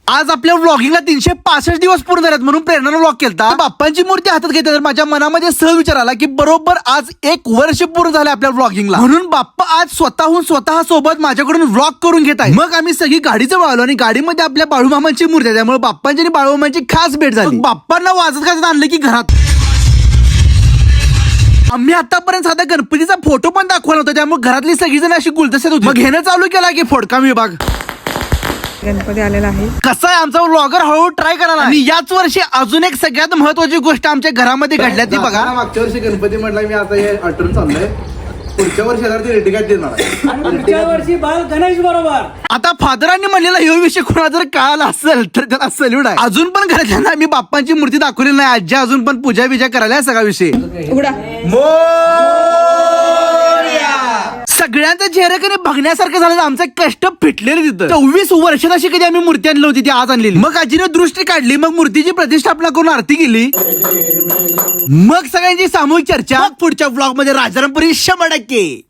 आज आपल्या व्लॉगिंगला 365 दिवस पूर्ण झालेत म्हणून प्रेरणानं व्लॉग केलता. बाप्पांची मूर्ती हातात घेतल्यावर माझ्या मनामध्ये सहज विचार आला की बरोबर आज 1 वर्ष पूर्ण झाले आपल्या व्लॉगिंगला, म्हणून बाप्पा आज स्वतः सोबत माझ्याकडून व्लॉग करून घेत आहे. मग आम्ही सगळी गाडीजवळ आलो आणि गाडीमध्ये आपल्या बाळूमामांची मूर्ती आहे, त्यामुळे बाप्पांची आणि बाळूमामांची खास भेट झाली. बाप्पांना वाजत गाजत आणलं की घरात आम्ही आतापर्यंत साधा गणपतीचा फोटो पण दाखवला होता, त्यामुळे घरातली सगळीजण अशी गुलदस्त्यात होती. मग घेणं चालू केला की फोडका विभाग गणपती आलेला आहे. कसा आहे आमचा व्लॉगर हळूहळू ट्राय करायला. आणि याच वर्षी अजून एक सगळ्यात महत्वाची गोष्ट आमच्या घरामध्ये घडल्या ती बघा. मागच्या वर्षी गणपती म्हटलं मी आता हे आठवून चाललोय, पुढच्या वर्षी ते रेडी कार्ड देणार आहे. पुढच्या वर्षी बाल गणेश बरोबर. आता फादरांनी म्हणलेला ह्यो विषय कोणा जर कळाला असेल तर त्याला सल्यूट आहे. अजून पण घरातल्यांना आम्ही बाप्पांची मूर्ती दाखवली नाही, आजी अजून पण पूजा बिजा करायला सगळा विषय. उघडा. सगळ्यांचा चेहरा कधी बघण्यासारखं झालं. आमचं कष्ट फिटलेलं तिथं. 24 वर्षात अशी कधी आम्ही मूर्ती आणली होती ती आज आणलेली. मग आजीने दृष्टी काढली, मग मूर्तीची प्रतिष्ठापना करून आरती केली, मग सगळ्यांची सामूहिक चर्चा. मग पुढच्या ब्लॉग मध्ये राजारामपुरी 100%.